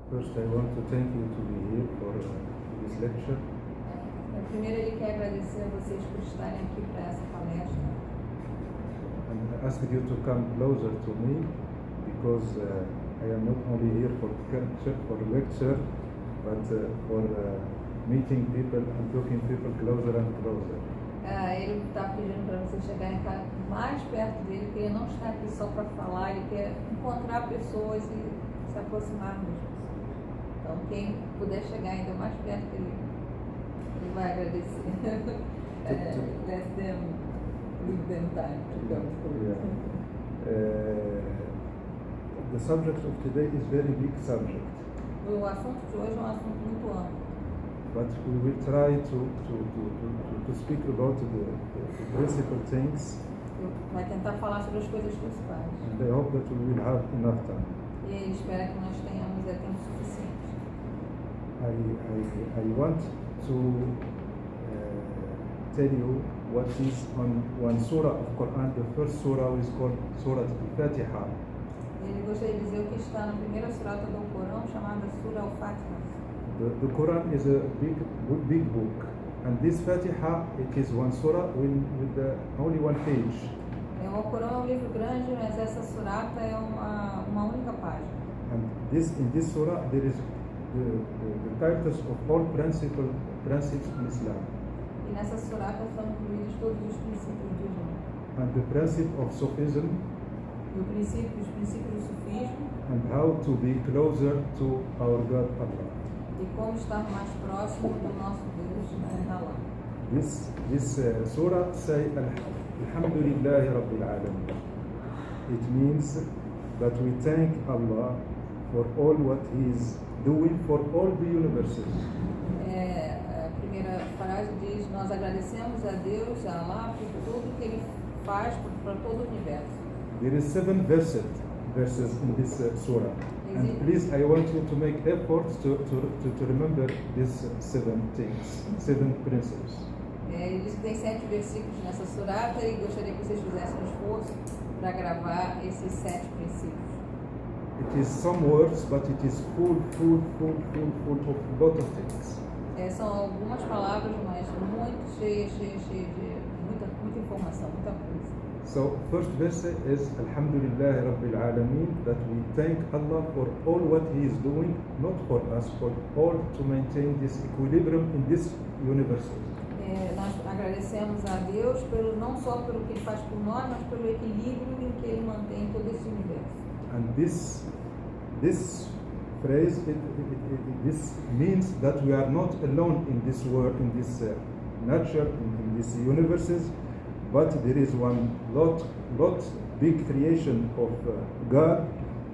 First, I want to thank you to be here for this lecture. Primeiro, ele quer agradecer a vocês por estarem aqui para essa palestra. And I ask you to come closer to me because I am not only here for lecture, but for meeting people and talking people closer and closer. Ele está pedindo para vocês chegarem mais perto dele, porque ele não está aqui só para falar, ele quer encontrar pessoas e se aproximar das pessoas. Então, quem puder chegar ainda mais perto dele, ele vai agradecer. Let them give them time to come through. The subject of today is very big subject. O assunto de hoje é um assunto muito amplo. But we will try to speak about the principal things. Vai tentar falar sobre as coisas principais. And I hope that we will have enough time. E ele espera que nós tenhamos tempo suficiente. I want to tell you what is on one surah of Quran. The first surah is called Surah Al-Fatiha. Ele gostaria de dizer o que está na primeira surata do Corão, chamada Surah Al-Fatiha. The Quran is a big book, and this Fatiha, it is one surah with only one page. O Corão é um livro grande, mas essa surata é uma única página. And in this surah there is the titles of all principles in Islam. E nessa surata são incluídos todos os princípios do Islã. And the principle of Sufism. E os princípios do sufismo. And how to be closer to our God Allah. E como estar mais próximo do nosso Deus, Allah. This surah say Alhamdulillahi Rabbil Alamin. It means that we thank Allah for all what He is doing for all the universes. A primeira frase diz: nós agradecemos a Deus, a Allah, por tudo que Ele faz para todo o universo. There is 7 verses in this surah. And please, I want you to make efforts to remember these 7 things, 7 principles. Ele diz que tem 7 versículos nessa surata e gostaria que vocês fizessem um esforço para gravar esses 7 princípios. It is some words, but it is full of a lot of things. São algumas palavras, mas muito cheias de muita informação, muita coisa. So, first verse is Alhamdulillah Rabbil Alameen, that we thank Allah for all what He is doing, not for us, for all to maintain this equilibrium in this universe. Nós agradecemos a Deus não só pelo que Ele faz por nós, mas pelo equilíbrio em que Ele mantém todo esse universo. And this phrase, this means that we are not alone in this world, in this nature, in these universes, but there is one lot big creation of God,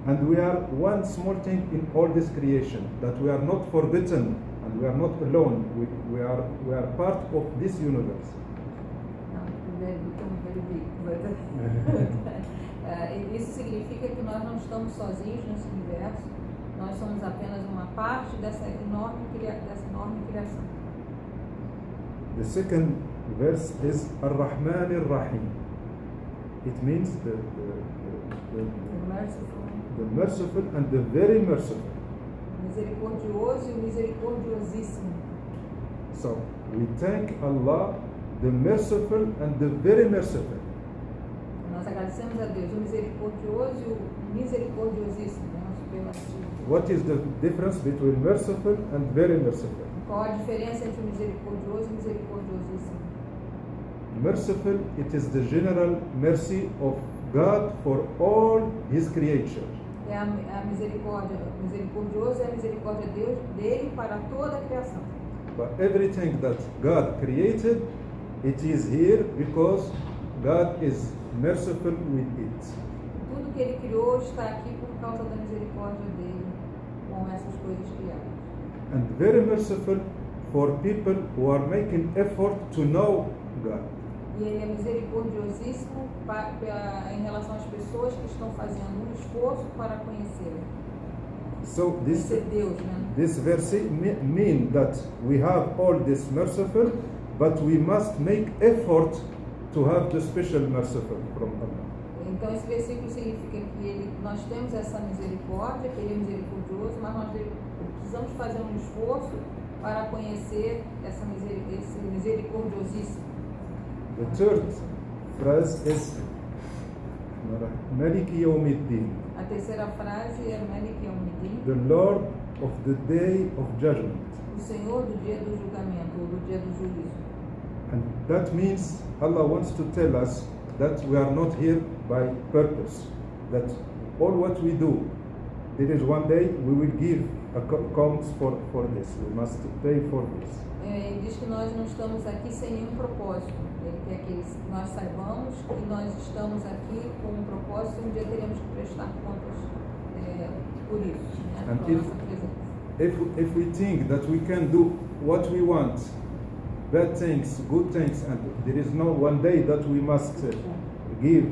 and we are one small thing in all this creation, that we are not forbidden and we are not alone. We are part of this universe. Isso significa que nós não estamos sozinhos nesse universo, nós somos apenas uma parte dessa enorme criação. The second verse is Ar-Rahman Ar-Rahim. It means the merciful and the very merciful. Misericordioso e o misericordiosíssimo. So we thank Allah, the merciful and the very merciful. Nós agradecemos a Deus, o misericordioso e o misericordiosíssimo, superlativo. What is the difference between merciful and very merciful? Qual a diferença entre o misericordioso e o misericordiosíssimo? Merciful, it is the general mercy of God for all His creatures. É a misericórdia, misericordioso é a misericórdia dele para toda a criação. But everything that God created, it is here because God is merciful with it. Tudo que Ele criou está aqui por causa da misericórdia dele com essas coisas criadas. And very merciful for people who are making effort to know God. E Ele é misericordiosíssimo em relação às pessoas que estão fazendo um esforço para conhecê-lo. So this Deus, né? This verse mean that we have all this merciful, but we must make effort to have the special merciful from Allah. Então esse versículo significa que nós temos essa misericórdia, que Ele é misericordioso, mas nós precisamos fazer um esforço para conhecer esse misericordiosíssimo. The third phrase is Maliki Yawmiddin, A terceira frase é Malik Yawmiddin, the Lord of the day of judgment. o Senhor do dia do julgamento, ou do dia do juízo. And that means Allah wants to tell us that we are not here by purpose, that all what we do, there is one day we will give accounts for this, we must pay for this. Ele diz que nós não estamos aqui sem nenhum propósito. Ele quer que nós saibamos que nós estamos aqui com um propósito e um dia teremos que prestar contas por isso, né? And Pela nossa presença. If we think that we can do what we want, bad things, good things, and there is no one day that we must give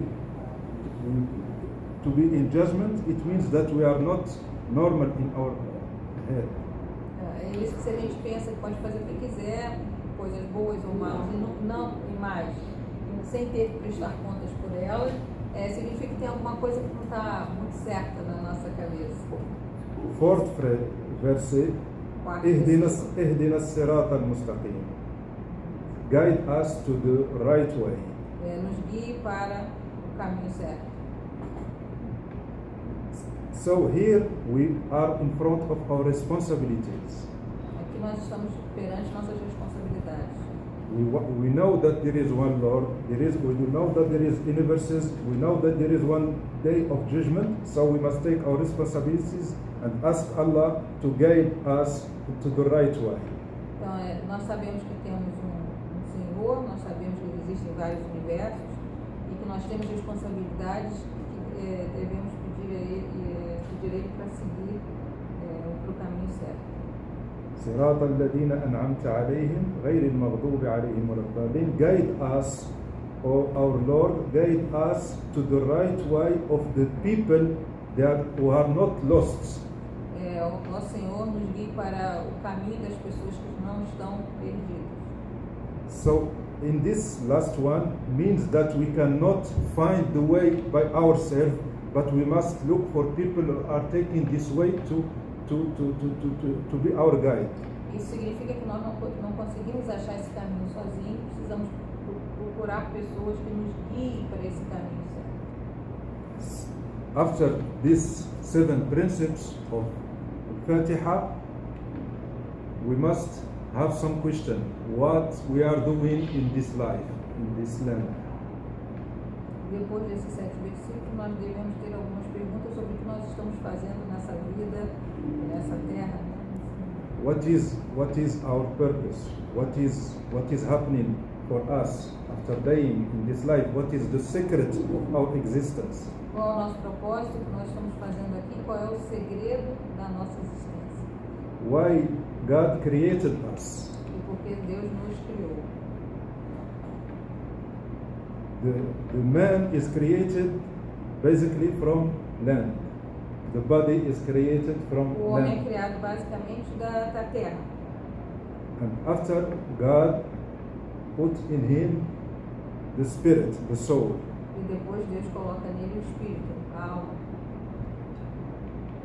to be in judgment, it means that we are not normal in our head. É isso que se a gente pensa que pode fazer o que quiser, coisas boas ou más, e não e mais, sem ter que prestar contas por elas, significa que tem alguma coisa que não está muito certa na nossa cabeça. Fourth verse, Quarto اهدنا versículo. الصراط المستقيم. Guide us to the right way. Nos guie para o caminho certo. So here we are in front of our responsibilities. Aqui nós estamos perante nossas responsabilidades. We know that there is one Lord, we know that there is universes, we know that there is one day of judgment, so we must take our responsibilities and ask Allah to guide us to the right way. Então, nós sabemos que temos um Senhor, nós sabemos que existem vários universos e que nós temos responsabilidades que devemos pedir a Ele para seguir para o caminho certo. صراط الذين أنعمت عليهم غير المغضوب عليهم ولا الضالين. Guide us, O our Lord, guide us to the right way of the people who are not lost. O nosso Senhor nos guie para o caminho das pessoas que não estão perdidas. So in this last one means that we cannot find the way by ourselves, but we must look for people who are taking this way to be our guide. Isso significa que nós não conseguimos achar esse caminho sozinhos, precisamos procurar pessoas que nos guiem para esse caminho certo. After these 7 principles of Fatiha, we must have some question. What we are doing in this life, in this land? Depois desses 7 versículos, nós devemos ter algumas perguntas sobre o que nós estamos fazendo nessa vida, nessa terra. Né? What is our purpose? What is happening for us after dying in this life? What is the secret of our existence? Qual é o nosso propósito, o que nós estamos fazendo aqui? Qual é o segredo da nossa existência? Why God created us? E por que Deus nos criou? The man is created basically from land. The body is created from O homem é land. criado basicamente da terra. And after God put in him the spirit, the soul. E depois Deus coloca nele o espírito, a alma.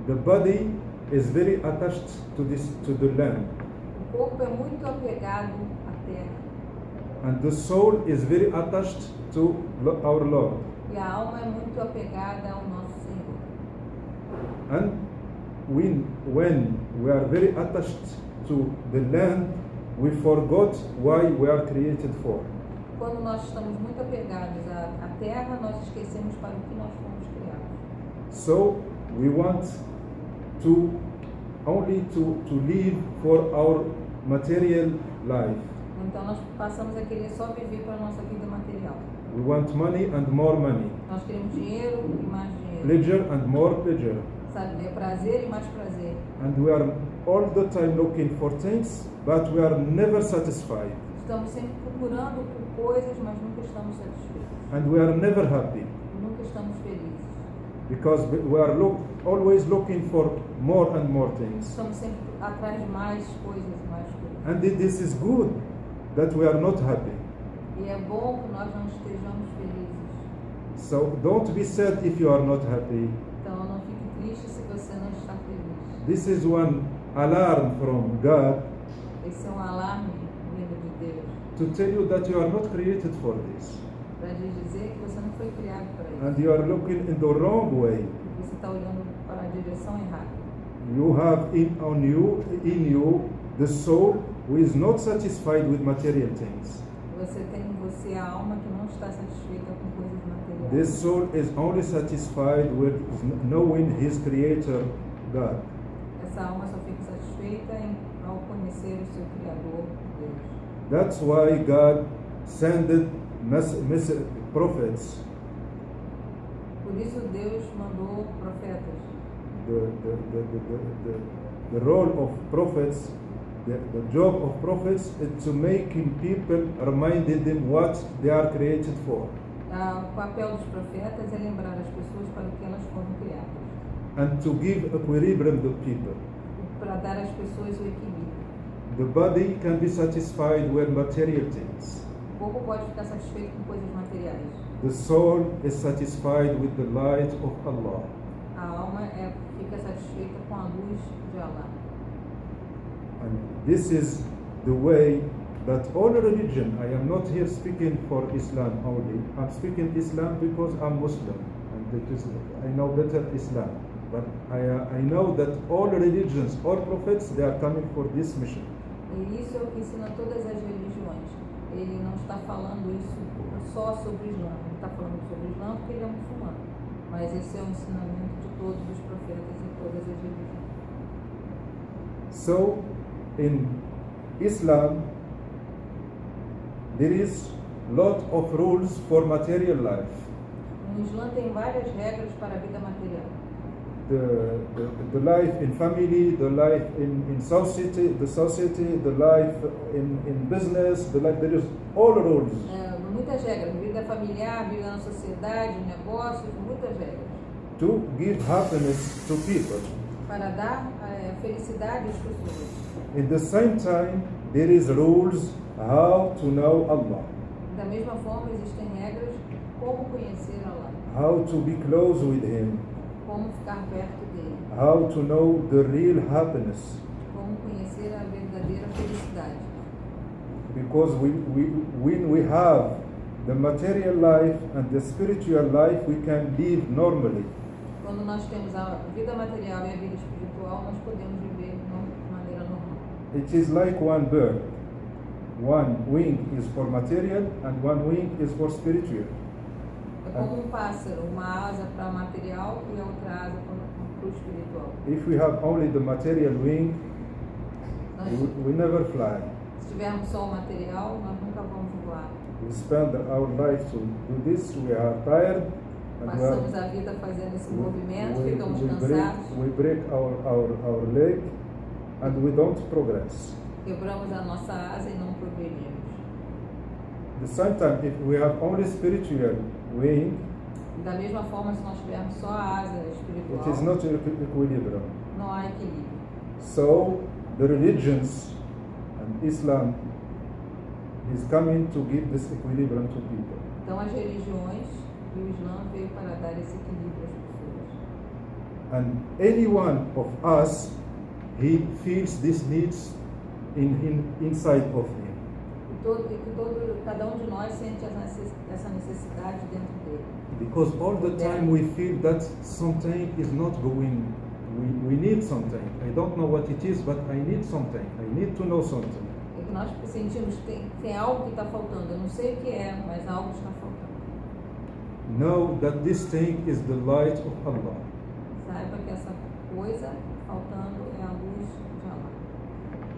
The body is very attached to the land. O corpo é muito apegado à terra. And the soul is very attached to our Lord. E a alma é muito apegada ao nosso Senhor. And when we are very attached to the land, we forgot why we are created for. Quando nós estamos muito apegados à terra, nós esquecemos para o que nós fomos criados. So we want only to live for our material life. Então nós passamos a querer só viver para a nossa vida material. We want money and more money, Nós queremos dinheiro e mais dinheiro. pleasure and more pleasure. Sabe, prazer e mais prazer. And we are all the time looking for things, but we are never satisfied. Estamos sempre procurando por coisas, mas nunca estamos satisfeitos. And we are never happy Nunca estamos felizes. because we are always looking for more and more things. Estamos sempre atrás de mais coisas e mais coisas. And this is good that we are not happy. E é bom que nós não estejamos felizes. So don't be sad if you are not happy. Então não fique triste se você não está feliz. This is one alarm from God Esse é um alarme vindo de Deus to tell you that you are not created for this. para lhe dizer que você não foi criado para isso. And you are looking in the wrong way. Você está olhando para a direção errada. You have in you the soul who is not satisfied with material things. Você tem em você a alma que não está satisfeita com coisas materiais. This soul is only satisfied with knowing his creator, God. Essa alma só fica satisfeita ao conhecer o seu Criador, Deus. That's why God sent prophets. Por isso Deus mandou profetas. The role of prophets, the job of prophets is to make people, reminding them what they are created for. O papel dos profetas é lembrar as pessoas para o que elas foram criadas. And to give equilibrium to people. Para dar às pessoas o equilíbrio. The body can be satisfied with material things. O corpo pode ficar satisfeito com coisas materiais. The soul is satisfied with the light of Allah. A alma fica satisfeita com a luz de Allah. And this is the way that all religion, I am not here speaking for Islam only, I'm speaking Islam because I'm Muslim, and I know better Islam. But I know that all religions, all prophets, they are coming for this mission. E isso é o que ensina todas as religiões. Ele não está falando isso só sobre o Islã. Ele está falando sobre o Islã porque ele é muçulmano. Mas esse é o ensinamento de todos os profetas e todas as religiões. So, in Islam, there is lot of rules for material life. No Islã tem várias regras para a vida material. The life in family, the life in society, the life in business, there is all rules. Muitas regras, vida familiar, vida na sociedade, negócios, muitas regras. To give happiness to people. Para dar felicidade às pessoas. In the same time, there is rules how to know Allah. Da mesma forma, existem regras como conhecer Allah. How to be close with Him. Como ficar perto dele. How to know the real happiness. Como conhecer a verdadeira felicidade. Because when we have the material life and the spiritual life, we can live normally. Quando nós temos a vida material e a vida espiritual, nós podemos viver de maneira normal. It is like one bird. One wing is for material and one wing is for spiritual. É como um pássaro, uma asa para material e a outra asa para o espiritual. If we have only the material wing, we never fly. Se tivermos só o material, nós nunca vamos voar. We spend our life to do this, we are tired. Passamos a vida fazendo esse movimento, ficamos cansados. We break our leg and we don't progress. Quebramos a nossa asa e não progredimos. The same time, if we have only spiritual wing, da mesma forma, se nós tivermos só a asa espiritual, it is not equilibrium. Não há equilíbrio. So the religions and Islam is coming to give this equilibrium to people. Então as religiões e o Islã veio para dar esse equilíbrio às pessoas. And any one of us, he feels these needs inside of him. Cada de nós sente essa necessidade dentro dele. Because all the time we feel that something is not going. We need something. I don't know what it is, but I need something. I need to know something. É que nós sentimos que tem algo que está faltando. Eu não sei o que é, mas algo está faltando. Know that this thing is the light of Allah. Saiba que essa coisa faltando é a luz de Allah.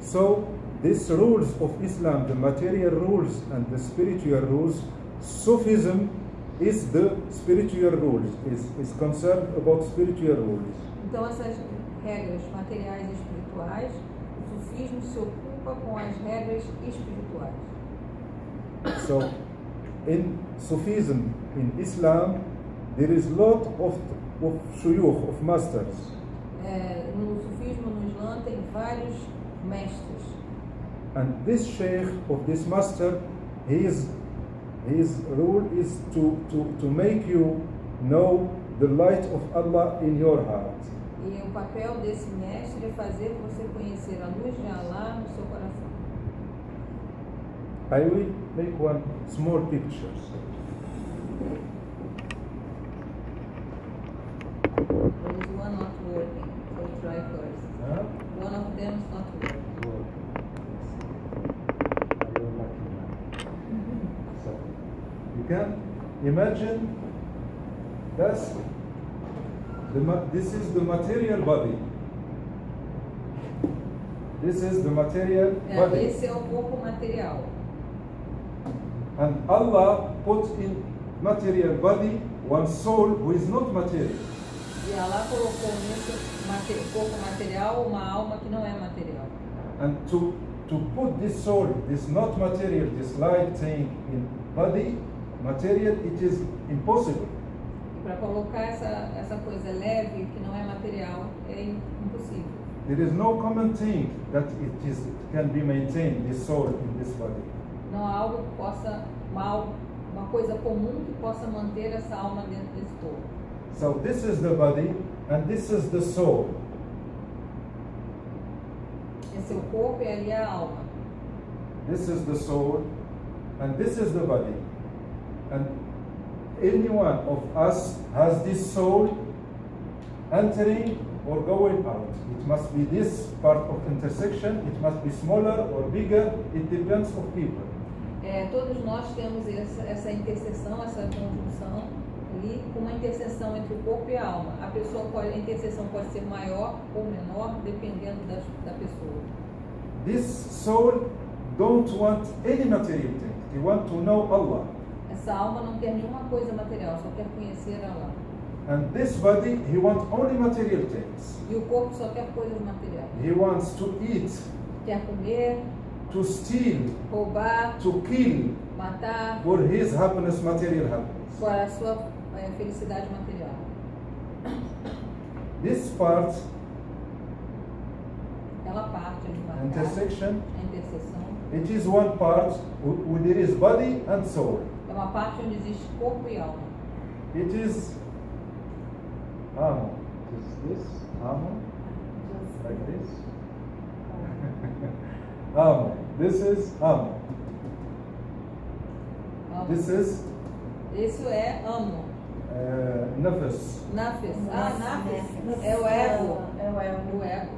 So these rules of Islam, the material rules and the spiritual rules, Sufism is the spiritual rules, is concerned about spiritual rules. Então essas regras materiais e espirituais, o sufismo se ocupa com as regras espirituais. So in Sufism, in Islam, there is lot of shuyukh, of masters. No sufismo, no Islã, tem vários mestres. And this sheikh of this master, his rule is to make you know the light of Allah in your heart. E o papel desse mestre é fazer você conhecer a luz de Allah no seu coração. I will make one small picture. There is one not working, so try first. Huh? One of them is not working. So you can imagine this is the material body. This is the material body. Esse é o corpo material. And Allah put in material body one soul who is not material. E Allah colocou nesse corpo material uma alma que não é material. And to put this soul, this not material, this light thing in body, material, it is impossible. E para colocar essa coisa leve que não é material é impossível. There is no common thing that it can be maintained, this soul in this body. Não há algo que possa, uma coisa comum que possa manter essa alma dentro desse corpo. So this is the body and this is the soul. Esse é o corpo e ali é a alma. This is the soul and this is the body. And any one of us has this soul entering or going out. It must be this part of intersection, it must be smaller or bigger, it depends on people. Todos nós temos essa interseção, essa conjunção ali, com uma interseção entre o corpo e a alma. A interseção pode ser maior ou menor, dependendo da pessoa. This soul don't want any material thing. They want to know Allah. Essa alma não quer nenhuma coisa material, só quer conhecer Allah. And this body, he wants only material things. E o corpo só quer coisas materiais. He wants to eat, Quer comer, to steal, roubar, to kill matar, for his happiness, material happiness. para a sua felicidade material. This part, Aquela parte de matar, intersection, a interseção, it is one part where there is body and soul. é uma parte onde existe corpo e alma. It is Amo. It is this Amo, like this. Amo. This is Amo. This is Isso é amo. Nafas, Nafes. Nafes é o ego. O ego.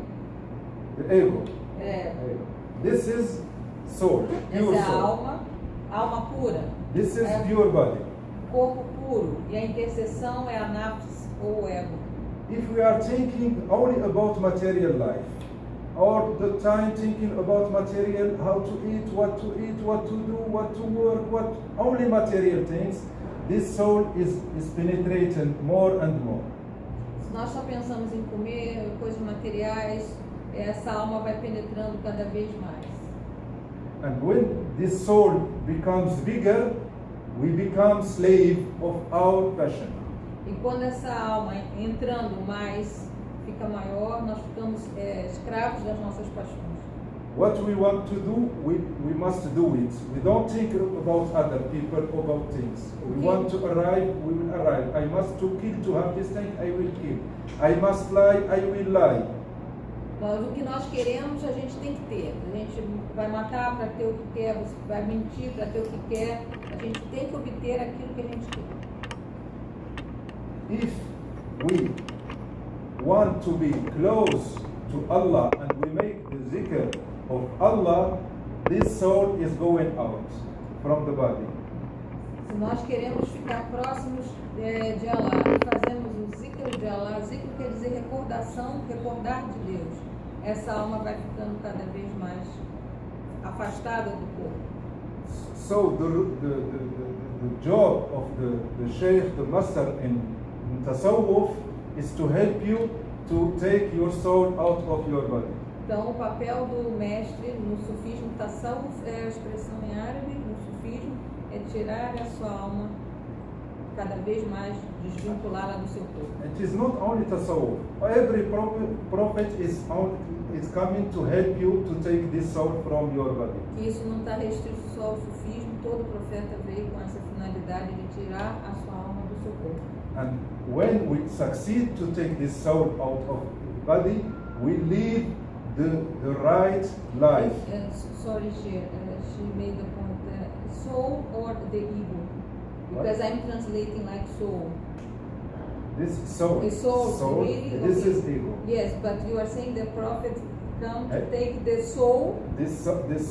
the ego. É. This is soul, pure Essa é a soul. alma pura. This is É. pure body. Corpo puro. E a interseção é a nafs, ou o ego. If we are thinking only about material life, all the time thinking about material, how to eat, what to do, what to work, what only material things, this soul is penetrating more and more. Se nós só pensamos em comer coisas materiais, essa alma vai penetrando cada vez mais. And when this soul becomes bigger, we become slave of our passion. E quando essa alma entrando mais, fica maior, nós ficamos escravos das nossas paixões. What we want to do, we must do it. We don't think about other people, about things. We want to arrive, we will arrive. I must to kill to have this thing, I will kill. I must lie, I will lie. Mas o que nós queremos, a gente tem que ter. A gente vai matar para ter o que quer, vai mentir para ter o que quer. A gente tem que obter aquilo que a gente quer. If we want to be close to Allah and we make the zikr of Allah, this soul is going out from the body. Se nós queremos ficar próximos de Allah e fazemos o zikr de Allah, zikr quer dizer recordação, recordar de Deus. Essa alma vai ficando cada vez mais afastada do corpo. So the job of the sheikh, the master in tasawwuf, is to help you to take your soul out of your body. Então, o papel do mestre no sufismo, tasawwuf é a expressão em árabe, no sufismo, é tirar a sua alma cada vez mais, desvinculá-la do seu corpo. It is not only tasawwuf. Every prophet is coming to help you to take this soul from your body. Que isso não está restrito só ao sufismo, todo profeta veio com essa finalidade de tirar a sua alma do seu corpo. And when we succeed to take this soul out of body, we live the right life. Sorry, she made the point, soul or the ego? Because What? I'm translating like soul. This is soul. The soul, really? This Okay. is ego. Yes, but you are saying the prophet come to Eh? take the soul, This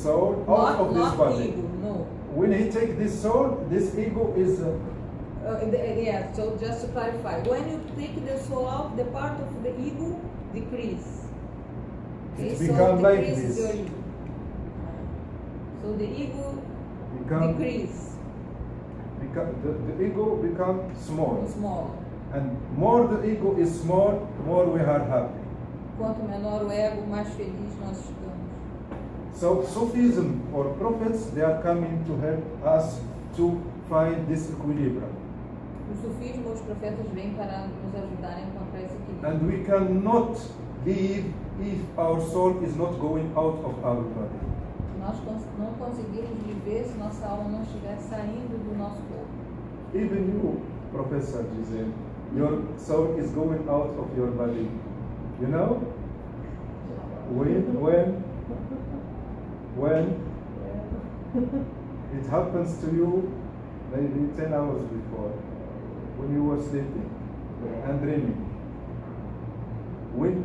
soul out of this not body. ego, no. When he take this soul, this ego is Yeah, so just to clarify, when you take the soul out, the part of the ego decrease. It so become like decreases this. your ego. So the ego become decrease, the ego become small, small. and more the ego is small, more we are happy. Quanto menor o ego, mais feliz nós estamos. So Sufism or prophets, they are coming to help us to find this equilibrium. O sufismo, os profetas vêm para nos ajudar a encontrar esse equilíbrio. And we cannot live if our soul is not going out of our body. Nós não conseguimos viver se nossa alma não estiver saindo do nosso corpo. Even you, Professor Giselle, your soul is going out of your body. You know? When it happens to you, maybe 10 hours before, when you were sleeping and dreaming. When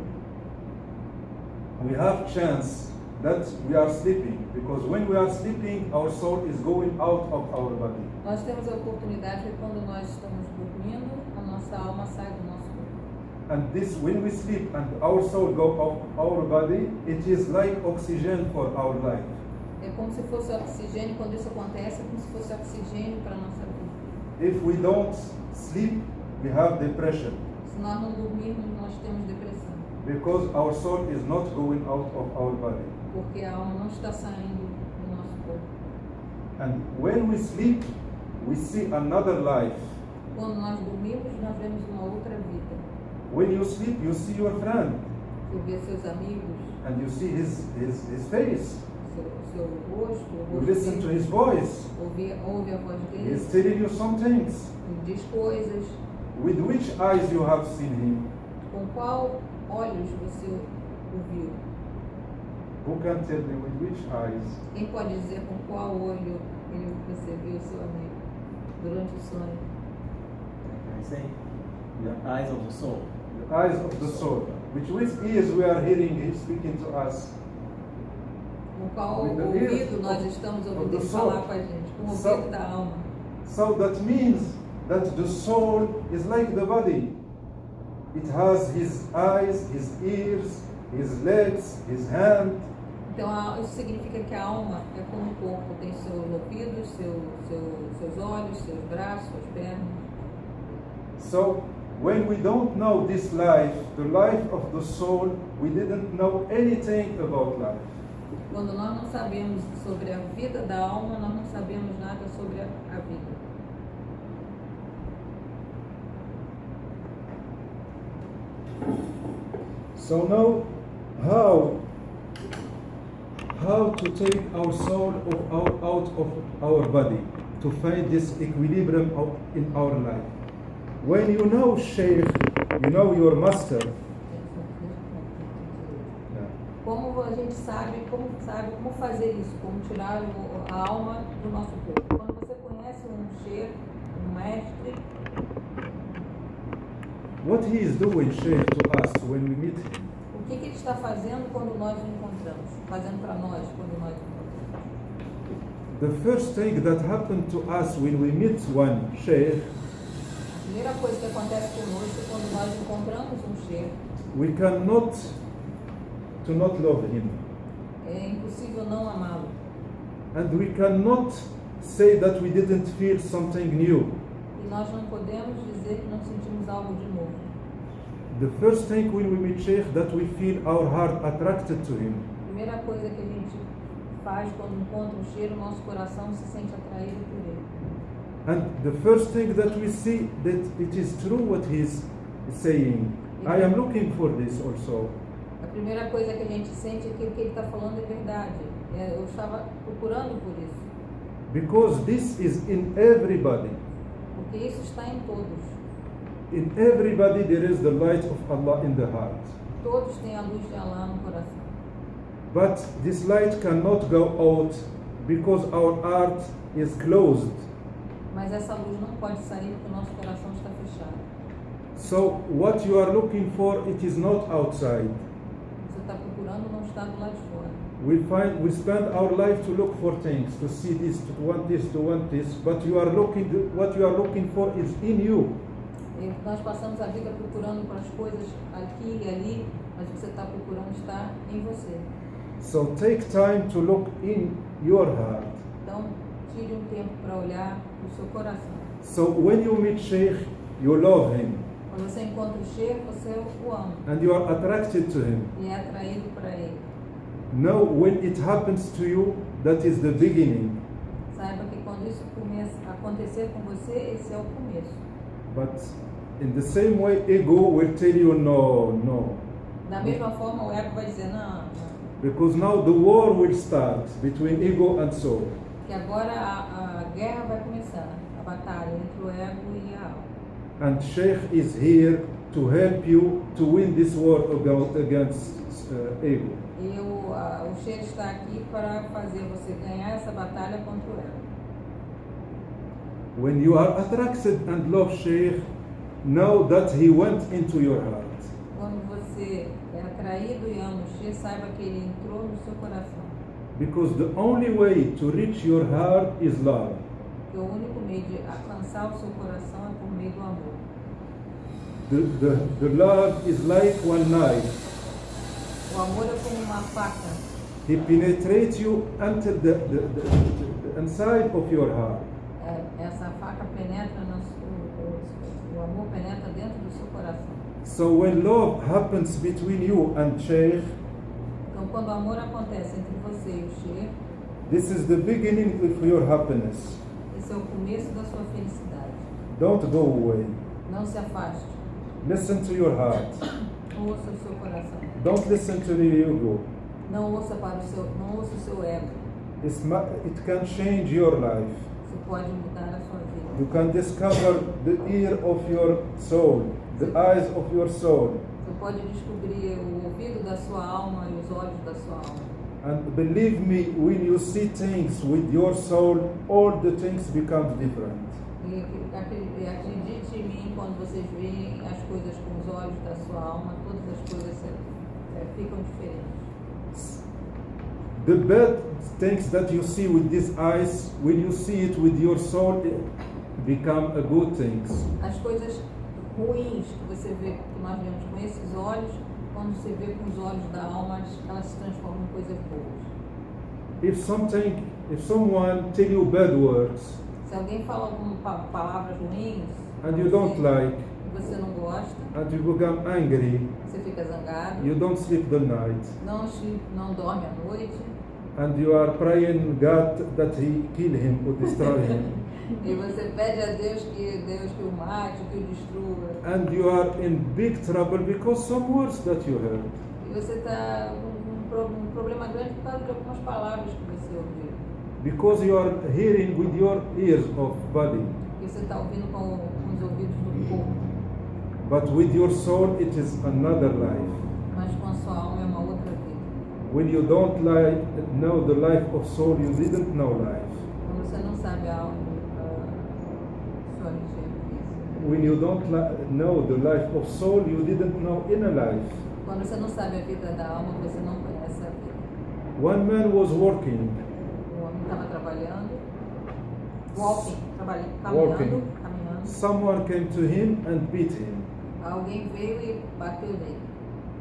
we have chance that we are sleeping, because when we are sleeping, our soul is going out of our body. Nós temos a oportunidade de quando nós estamos dormindo, a nossa alma sai do nosso corpo. And this, when we sleep and our soul go out of our body, it is like oxygen for our life. É como se fosse oxigênio, quando isso acontece, é como se fosse oxigênio para a nossa vida. If we don't sleep, we have depression, Se nós não dormirmos, nós temos depressão, because our soul is not going out of our body. porque a alma não está saindo do nosso corpo. And when we sleep, we see another life. Quando nós dormimos, nós vemos uma outra vida. When you sleep, you see your friend Você vê seus amigos, and you see his face. seu rosto, o You rosto listen to dele, his voice. ouve a voz He dele, is telling you some things. diz coisas. With which eyes you have seen him? Com qual olhos você o viu? Who can tell me with which eyes? Quem pode dizer com qual olho você viu o seu amigo durante o sonho? Can I say? The eyes of the soul. The eyes of the soul. Which ears we are hearing him speaking to us? Com qual With the ears ouvido nós of- estamos of ouvindo the ele soul. falar com a gente? Com o So- ouvido da alma. So that means that the soul is like the body. It has his eyes, his ears, his legs, his hand. Então, isso significa que a alma é como o corpo, tem seus ouvidos, seus olhos, seus braços, suas pernas. So when we don't know this life, the life of the soul, we didn't know anything about life. Quando nós não sabemos sobre a vida da alma, nós não sabemos nada sobre a vida. So now, how to take our soul out of our body, to find this equilibrium in our life? When you know Sheikh, you know your master. Como a gente sabe como fazer isso, como tirar a alma do nosso corpo. Quando você conhece sheikh, mestre, What he is doing, Sheikh, to us when we meet him? o que ele está fazendo quando nós o encontramos? Fazendo para nós quando nós o encontramos. The first thing that happened to us when we meet one Sheikh, A primeira coisa que acontece conosco é quando nós encontramos sheikh, we cannot to not love him. é impossível não amá-lo. And we cannot say that we didn't feel something new. E nós não podemos dizer que não sentimos algo de novo. The first thing when we meet Sheikh, that we feel our heart attracted to him. A primeira coisa que a gente faz quando encontra sheikh, o nosso coração se sente atraído por ele. And the first thing that we see that it is true what he's saying. I am looking for this also. A primeira coisa que a gente sente é que o que ele está falando é verdade. Eu estava procurando por isso. Because this is in everybody. Porque isso está em todos. In everybody there is the light of Allah in the heart. todos têm a luz de Allah no coração. But this light cannot go out because our heart is closed. Mas essa luz não pode sair porque o nosso coração está fechado. So what you are looking for, it is not outside. Você está procurando, não está do lado de fora. We spend our life to look for things, to see this, to want this, but what you are looking for is in you. E nós passamos a vida procurando para as coisas aqui e ali, mas o que você está procurando está em você. So take time to look in your heart. Então, tire um tempo para olhar para o seu coração. So when you meet Sheikh, you love him Quando você encontra o Sheikh, você o ama and you are attracted to him. e é atraído para ele. Now when it happens to you, that is the beginning. Saiba que quando isso começa a acontecer com você, esse é o começo. But in the same way, ego will tell you no. Da mesma forma, o ego vai dizer, não, Because now the war will start between ego and soul. que agora a guerra vai começar, a batalha entre o ego e a alma. And Sheikh is here to help you to win this war against ego. E o Sheikh está aqui para fazer você ganhar essa batalha contra o ego. When you are attracted and love Sheikh, know that he went into your heart. Quando você é atraído e ama o Sheikh, saiba que ele entrou no seu coração. Because the only way to reach your heart is love. Que o único meio de alcançar o seu coração é por meio do amor. The love is like one knife. O amor é como uma faca. He penetrates you until the inside of your heart. Essa faca penetra o amor penetra dentro do seu coração. So when love happens between you and Sheikh, Então, quando o amor acontece entre você e o Sheikh, this is the beginning of your happiness. esse é o começo da sua felicidade. Don't go away. Não se afaste. Listen to your heart. Ouça o seu coração. Don't listen to the ego. Não ouça o seu ego. It can change your life. Isso pode mudar a sua vida. You can discover the ear of your soul, the eyes of your soul. Você pode descobrir o ouvido da sua alma e os olhos da sua alma. And believe me, when you see things with your soul, all the things become different. E acredite em mim, quando vocês veem as coisas com os olhos da sua alma, todas as coisas ficam diferentes. The bad things that you see with these eyes, when you see it with your soul, it become a good things. As coisas ruins que você vê, que nós vemos com esses olhos, quando você vê com os olhos da alma, elas se transformam em coisas boas. If someone tell you bad words Se alguém fala algumas palavras ruins, and you don't like, e você não gosta, and you become angry, você fica zangado, you don't sleep the night, não dorme à noite, and you are praying God that He kill him or destroy him, e você pede a Deus que o mate, que o destrua, and you are in big trouble because some words that you heard. e você está com um problema grande por causa de algumas palavras que você ouviu. Because you are hearing with your ears of body, E você está ouvindo com os ouvidos do corpo, but with your soul it is another life. mas com a sua alma é uma outra vida. When you don't know the life of soul, you didn't know life. Quando você não sabe a alma, sua religião. When you don't know the life of soul, you didn't know inner life. Quando você não sabe a vida da alma, você não conhece a vida. One man was working, O homem estava trabalhando, caminhando. Someone came to him and beat him. Alguém veio e bateu nele.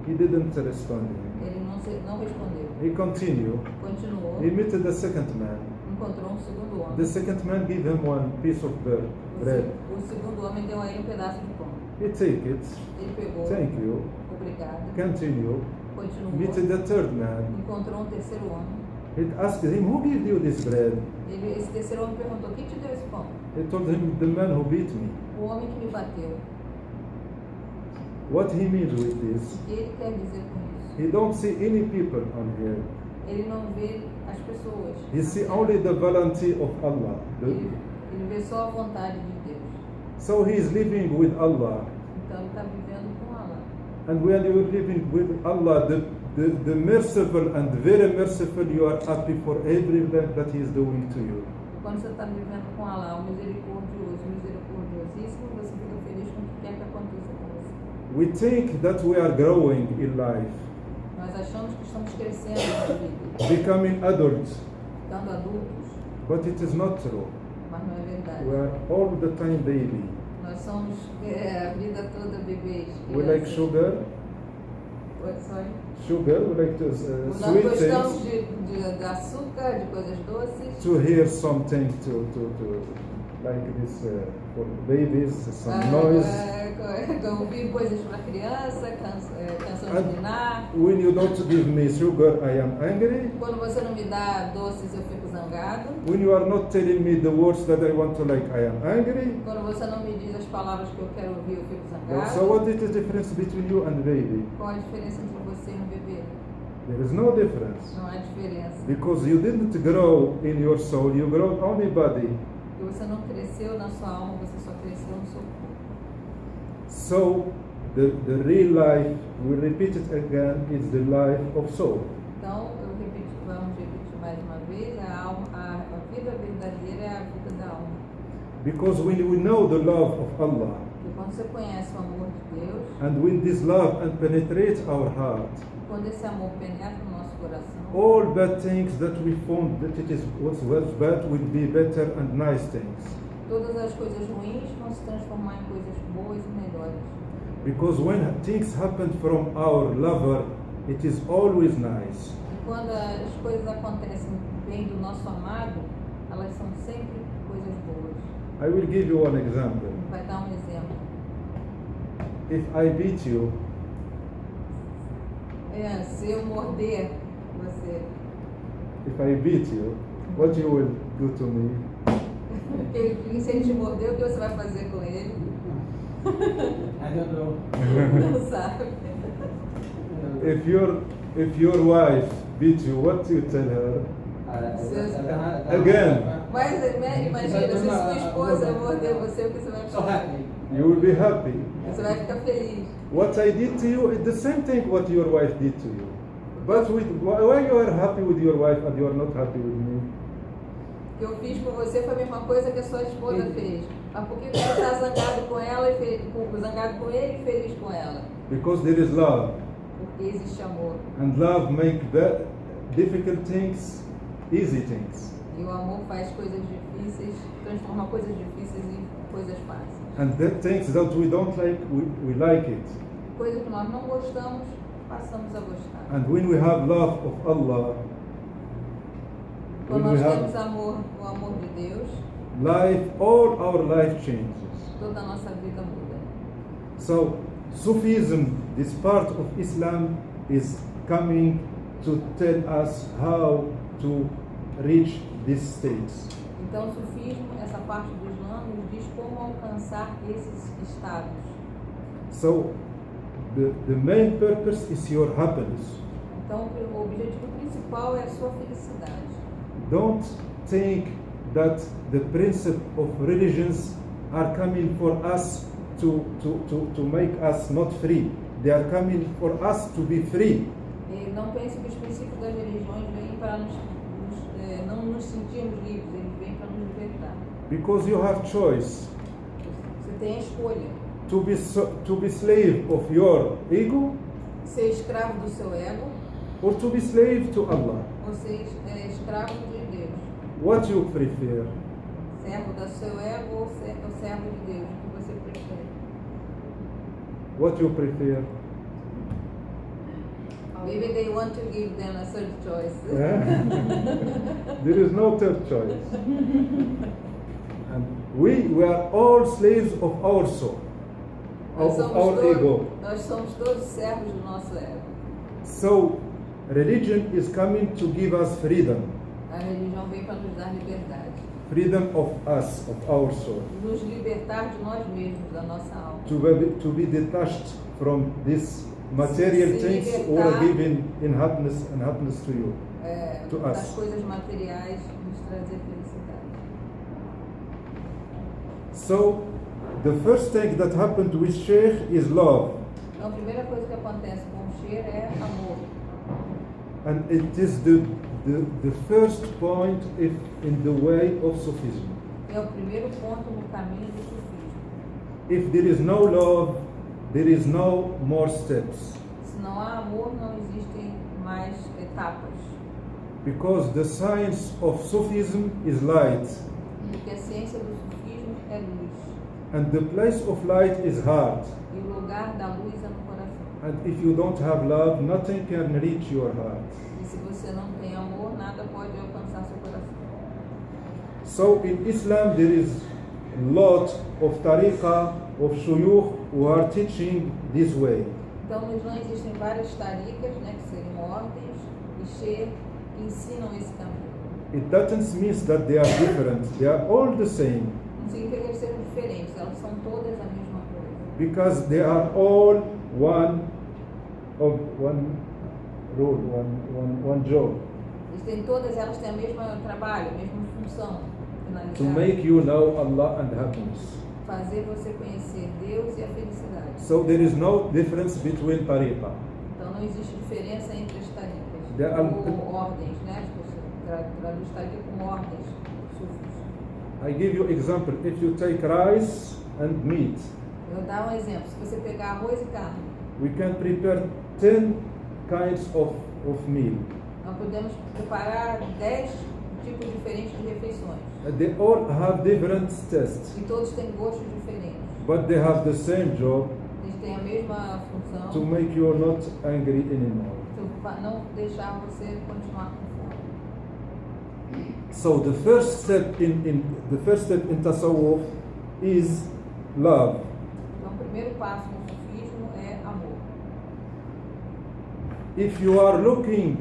He didn't respond. Ele não respondeu. He continued. Continuou. He met the second man. Encontrou um segundo homem. The second man gave him one piece of bread. O segundo homem deu a ele um pedaço de pão. He take it. Ele pegou. Thank you. Obrigado. Continue. Continuou. Meet the third man. Encontrou um terceiro homem. He asked him, who gave you this bread? Esse terceiro homem perguntou: quem te deu esse pão? He told him, the man who beat me. O homem que me bateu. What he means with this? O que ele quer dizer com isso? He don't see any people on here. Ele não vê as pessoas. He see only the volunteer of Allah. Ele vê só a vontade de Deus. So he is living with Allah. Então ele está vivendo com Allah. And when you are living with Allah, the merciful and very merciful, you are happy for everything that He is doing to you. Quando você está vivendo com Allah, o misericordioso, misericordiosíssimo, você fica feliz com o que quer que aconteça com você. We think that we are growing in life, Nós achamos que estamos crescendo na vida, becoming adults, ficando adultos, but it is not true. mas não é verdade. We are all the time baby. Nós somos a vida toda bebês. We like crianças. sugar, Oi, sorry. sugar, we like to, Nós sweet gostamos things, de açúcar, de coisas doces. to hear something to like this for babies, some noise. Ouvir coisas para criança, canções de ninar. When you don't give me sugar, I am angry. Quando você não me dá doces, eu fico zangado. When you are not telling me the words that I want to like, I am angry. Quando você não me diz as palavras que eu quero ouvir, eu fico zangado. So what is the difference between you and baby? Qual a diferença entre você e um bebê? There is no difference. Não há diferença. Because you didn't grow in your soul, you grow only body. Porque você não cresceu na sua alma, você só cresceu no seu corpo. So the real life, we repeat it again, is the life of soul. Então, vamos repetir mais uma vez, a vida verdadeira é a vida da alma. Because when we know the love of Allah, Porque quando você conhece o amor de Deus, and when this love and penetrates our heart, quando esse amor penetra no nosso coração, all bad things that we found that it is what's bad will be better and nice things. todas as coisas ruins vão se transformar em coisas boas e melhores. Because when things happen from our lover, it is always nice. E quando as coisas acontecem bem do nosso amado, elas são sempre coisas boas. I will give you one example. Vai dar um exemplo. If I beat you, Se eu morder você, if I beat you, what you will do to me? se ele te morder, o que você vai fazer com ele? I don't know. Não sabe. If your wife beat you, what you tell her? Again. Mas imagina, se sua esposa morder você, o que você vai So fazer? happy. You will be happy. Você vai ficar feliz. What I did to you is the same thing what your wife did to you. But why you are happy with your wife and you are not happy with me? O que eu fiz com você foi a mesma coisa que a sua esposa fez. Mas por que você está zangado com ela zangado com ele e feliz com ela? Because there is love. Porque existe amor. And love make difficult things easy things. E o amor faz coisas difíceis, transforma coisas difíceis em coisas fáceis. And the things that we don't like, we like it. Coisa que nós não gostamos, passamos a gostar. And when we have love of Allah, Quando when we nós temos have amor, o amor de Deus, life, all our life changes. toda a nossa vida muda. So Sufism, this part of Islam, is coming to tell us how to reach these states. Então, o sufismo, essa parte do Islã, nos diz como alcançar esses estados. So the main purpose is your happiness. Então, o objetivo principal é a sua felicidade. Don't think that the principle of religions are coming for us to make us not free. They are coming for us to be free. E não pense que os princípios das religiões vêm para não nos sentirmos livres, eles vêm para nos libertar. Because you have choice Você tem a escolha. to be slave of your ego Ser escravo do seu ego or to be slave to Allah. ou ser escravo de Deus. What you prefer? Servo do seu ego ou servo de Deus, o que você prefere? What you prefer? Maybe they want to give them a third choice. There is no third choice. And we are all slaves of our soul, of our ego. Nós somos todos servos do nosso ego. So religion is coming to give us freedom. A religião vem para nos dar liberdade. Freedom of us, of our soul. Nos libertar de nós mesmos, da nossa alma. To be detached from this material Se things who libertar. are given in happiness and happiness to you. To us. Das coisas materiais nos trazer felicidade. So the first thing that happened with Sheikh is love. Então, Então a primeira coisa que acontece com o Shir é amor. And it is the first point in the way of Sufism. É o primeiro ponto no caminho do sufismo. If there is no love, there is no more steps. Se não há amor, não existem mais etapas. Because the science of Sufism is light, Porque a ciência do sufismo é luz. and the place of light is heart. E o lugar da luz é no coração. And if you don't have love, nothing can reach your heart. E se você não tem amor, nada pode alcançar seu coração. So in Islam there is a lot of tariqah, of shuyukh who are teaching this way. Então no Islã existem várias taricas, né, que seriam ordens, e Shir, que ensinam esse caminho. It doesn't mean that they are different. They are all the same Não significa que eles sejam diferentes, elas são todas a mesma coisa. because they are all one rule, one job. Todas elas têm o mesmo trabalho, a mesma função, To finalizar. make you know Allah and happiness. Fazer você conhecer Deus e a felicidade. So there is no difference between tariqah. Então não existe diferença entre as taricas. There are- Ou ordens, né? As pessoas traduzem tarica como ordens, sufis. I give you example. If you take rice and meat, Eu vou dar um exemplo. Se você pegar arroz e carne, we can prepare 10 kinds of meal. nós podemos preparar 10 tipos diferentes de refeições. They all have different tastes, E todos têm gostos diferentes. but they have the same job Eles têm a mesma função. to make you not angry anymore. Para não deixar você continuar com fome. So the first step in tasawwuf is love. Então, o primeiro passo no sufismo é amor. If you are looking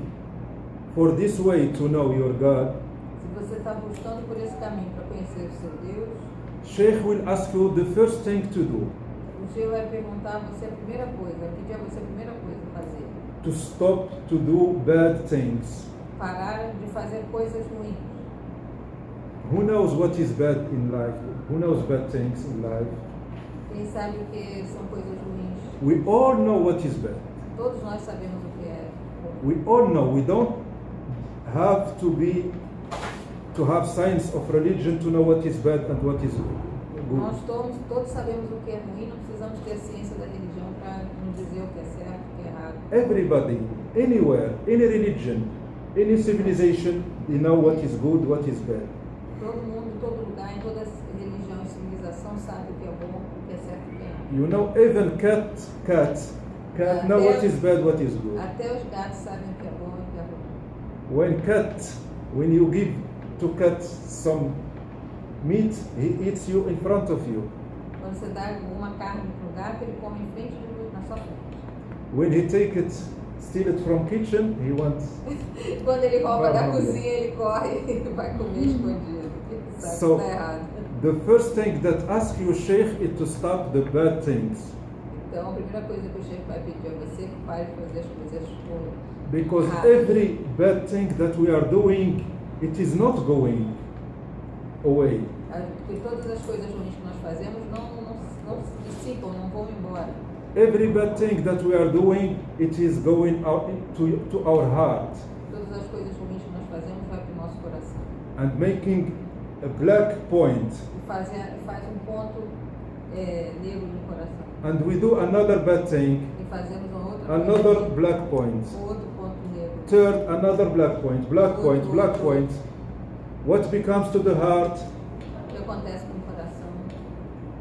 for this way to know your God, Se você está buscando por esse caminho para conhecer o seu Deus, Sheikh will ask you the first thing to do, o Gil vai perguntar a você a primeira coisa, pedir a você a primeira coisa a fazer. to stop to do bad things. Parar de fazer coisas ruins. Who knows what is bad in life? Who knows bad things in life? Quem sabe o que são coisas ruins? We all know what is bad. Todos nós sabemos o que é ruim. We all know. We don't have to have science of religion to know what is bad and what is Nós good. todos sabemos o que é ruim, não precisamos ter a ciência da religião para nos dizer o que é certo e o que é errado. Everybody, anywhere, any religion, any civilization, they know what is good, what is bad. Todo mundo, em todo lugar, em toda religião e civilização sabe o que é bom, o que é certo e o que é errado. You know, even cats know what is bad, what is good. Até os gatos sabem o que é bom e o que é ruim. When you give to cat some meat, he eats you in front of you. Quando você dá alguma carne para o gato, ele come em frente na sua frente. When he steal it from kitchen, he wants. Quando ele rouba da Barulho. cozinha, ele corre e vai comer escondido. Porque sabe So, que está errado. the first thing that asks you, Sheikh, is to stop the bad things. Então, a primeira coisa que o chefe vai pedir a você é que pare de fazer as coisas ruins. Because Ah. every bad thing that we are doing, it is not going away. Porque todas as coisas ruins que nós fazemos não se dissipam, não vão embora. Every bad thing that we are doing, it is going out to our heart Todas as coisas ruins que nós fazemos vai para o nosso coração. and making a black point. E faz um ponto negro no coração. And we do another bad thing, E fazemos uma outra another coisa, black point. outro ponto negro. Third, another black point, black point, black point. What becomes to the heart? O que acontece com o coração?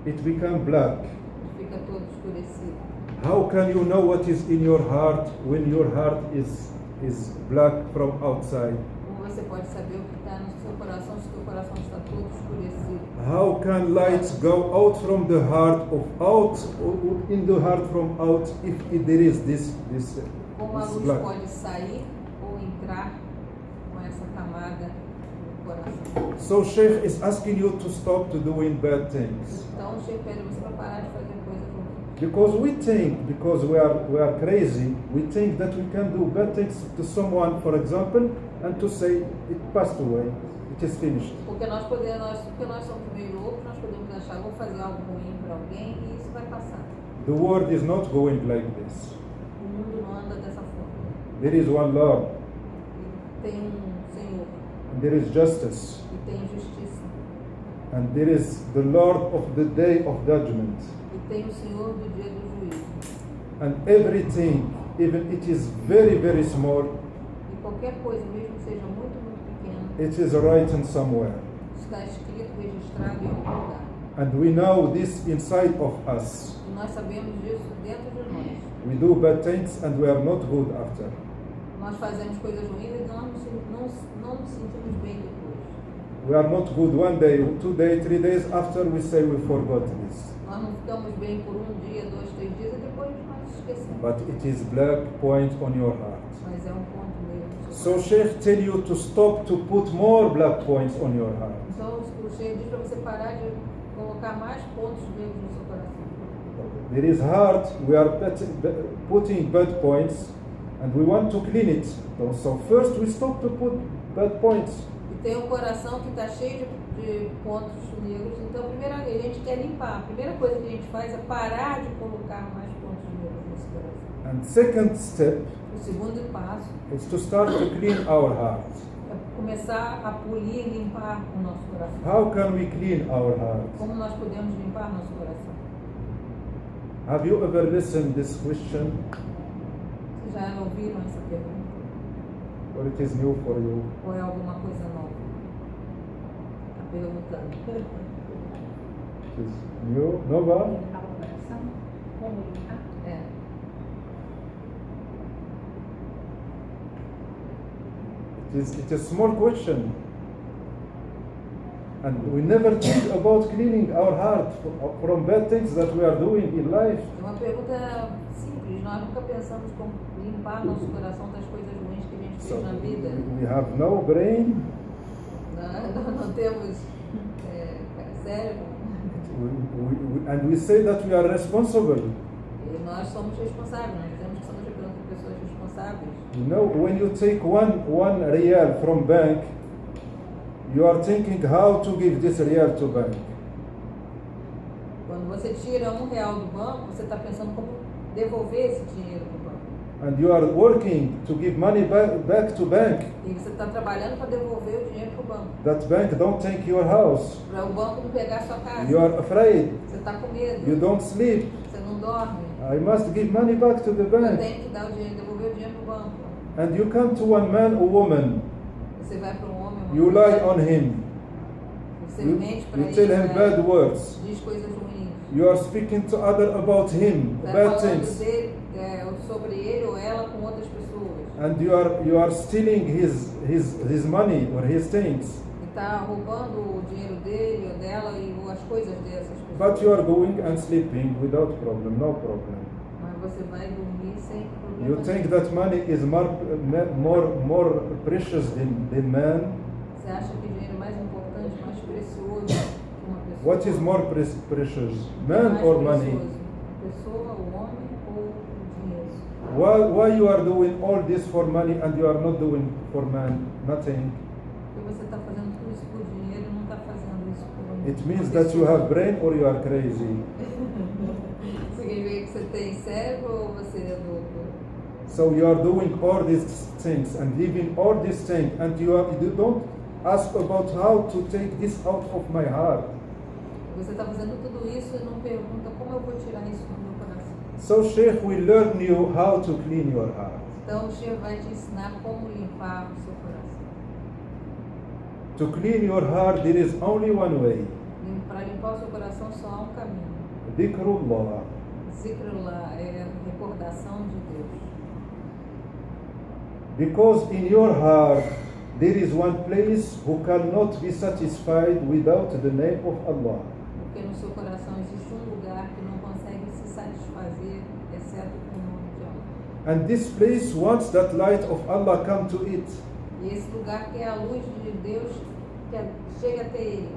It becomes black. Fica todo escurecido. How can you know what is in your heart when your heart is black from outside? Como você pode saber o que está no seu coração se o seu coração está todo escurecido? How can light go out from the heart in the heart from out if there is this Como a luz black? pode sair ou entrar com essa camada no coração? So Sheikh is asking you to stop to doing bad things. Então, o Sheikh pede você para parar de fazer coisas ruins. Because we are crazy, we think that we can do bad things to someone, for example, and to say it passed away, it is finished. Porque porque nós somos meio loucos, nós podemos achar, vou fazer algo ruim para alguém e isso vai passar. The world is not going like this. O mundo não anda dessa forma. There is one Lord, E tem Senhor and there is justice, e tem justiça. and there is the Lord of the day of judgment. E tem o Senhor do dia do juízo. And everything, even it is very, very small, E qualquer coisa, mesmo que seja muito, muito pequena, it is written somewhere. está escrito, registrado em algum lugar. And we know this inside of us. E nós sabemos disso dentro de nós. We do bad things and we are not good after. Nós fazemos coisas ruins e não nos sentimos bem depois. We are not good one day, 2 days, 3 days after we say we forgot this. Nós não ficamos bem por um dia, 2, 3 dias e depois nós esquecemos. But it is black point on your heart. Mas é um ponto negro. no So seu coração. Sheikh tell you to stop to put more black points on your heart. Então o Sheikh diz para você parar de colocar mais pontos negros no seu coração. There is heart, we are putting bad points and we want to clean it. So first we stop to put bad points. E tem um coração que está cheio de pontos negros. Então, a gente quer limpar. A primeira coisa que a gente faz é parar de colocar mais pontos negros nesse coração. And second step O segundo passo is to start to clean our heart. é começar a polir e limpar o nosso coração. How can we clean our heart? Como nós podemos limpar nosso coração? Have you ever listened this question, Vocês já ouviram essa pergunta? or it is new for you? Ou é alguma coisa nova? Está perguntando. It is new, Nova? Limpar o coração? Como limpar? É. It is a small question. And we never think about cleaning our heart from bad things that we are doing in life. É uma pergunta simples. Nós nunca pensamos como limpar nosso coração das coisas ruins que a gente So fez na vida. we have no brain, Não temos cérebro. and we say that we are responsible. E nós somos responsáveis. Nós dizemos que somos pessoas responsáveis. You know, when you take one real from bank, you are thinking how to give this real to bank. Quando você tira R$1 do banco, você está pensando como devolver esse dinheiro para o banco. And you are working to give money back to bank. E você está trabalhando para devolver o dinheiro para o banco. That bank don't take your house. Para o banco não pegar a sua casa. You are afraid. Você está com medo. You don't sleep. Você não dorme. I must give money back to the Eu bank. tenho que dar o dinheiro, devolver o dinheiro para o banco. And you come to one man or woman. Você vai para um homem, uma You mulher, lie on him. você You, mente para you ele, tell him né? bad words. Diz coisas ruins. You are speaking to other about him, Vai bad falando things. dele, sobre ele ou ela com outras pessoas. And you are stealing his money or his things. E está roubando o dinheiro dele ou dela e as coisas dessas pessoas. But you are going and sleeping without problem, no problem. Mas você vai dormir sem problema. You think that money is more precious than man? Você acha que o dinheiro é mais importante, mais precioso que uma pessoa? What is more precious, Mais man or precioso, money? a pessoa, o homem ou o dinheiro? Why you are doing all this for money and you are not doing for man nothing? Porque você está fazendo tudo isso por dinheiro e não está fazendo isso por It means uma that you pessoa. have brain or you are crazy. Significa que você tem cérebro ou você é louco? So you are doing all these things and living all these things and you don't ask about how to take this out of my heart. Você está fazendo tudo isso e não pergunta como eu vou tirar isso do meu coração. So Sheikh will learn you how to clean your heart. Então o Sheikh vai te ensinar como limpar o seu coração. To clean your heart there is only one way. Para limpar o seu coração só há um caminho. Dhikrullah. Zikrullah é a recordação de Deus. Because in your heart there is one place who cannot be satisfied without the name of Allah. Porque no seu coração existe um lugar que não consegue se satisfazer, exceto com o nome de Allah. And this place wants that light of Allah come to it. E esse lugar que é a luz de Deus que chega até ele.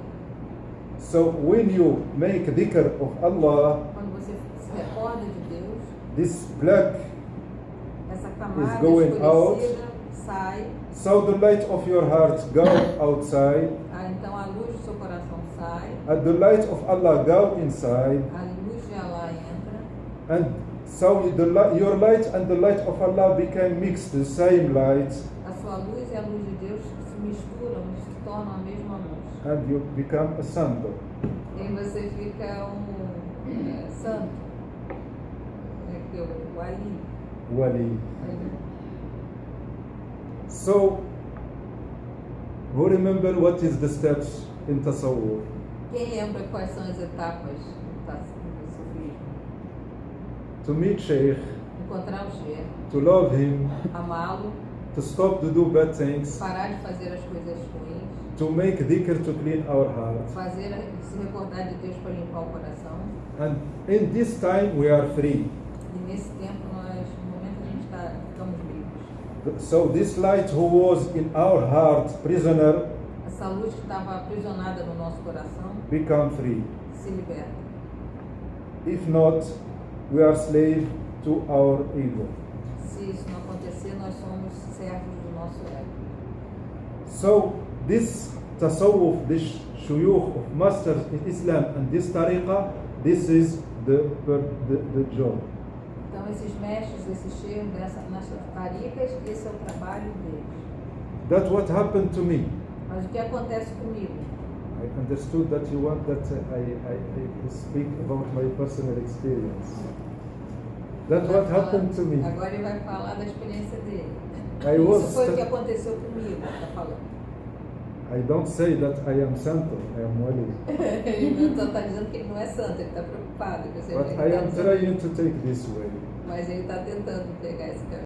So when you make dhikr of Allah, Quando você se recorda de Deus, this black, essa camada going escurecida sai. so the light of your heart go outside, Então a luz do seu coração sai, and the light of Allah go inside, a luz de Allah entra, And so your light and the light of Allah became mixed, the same light, A sua luz e a luz de Deus se misturam e se tornam a mesma luz. and you become a santo. E aí você fica santo. Que o Ali. Wali. So, who remember what is the steps in Tasawwuf? Quem lembra quais são as etapas do sufismo? To meet Shaykh, Encontrar o Sheikh, to love him, amá-lo, to stop to do bad things, parar de fazer as coisas ruins, to make dhikr to clean our heart. se recordar de Deus para limpar o coração. And in this time we are free. E nesse tempo, no momento a gente ficamos livres. So this light who was in our heart prisoner Essa luz que estava aprisionada no nosso coração become free. se liberta. If not, we are slave to our ego. Se isso não acontecer, nós somos servos do nosso ego. So this tasawwuf, this shuyukh of masters in Islam and this tariqah, this is the job. Então, esses mestres, esses cheios nessas taricas, esse é o trabalho deles. That's what happened to me. Mas o que acontece comigo? I understood that you want that I speak about my personal experience. That's what happened to me. Agora ele vai falar da experiência dele. I was Isso foi o que aconteceu comigo, está falando. I don't say that I am santo, I am wali. Ele não está dizendo que ele não é santo, ele está preocupado. But I am trying to take this way. Mas ele está tentando pegar esse caminho.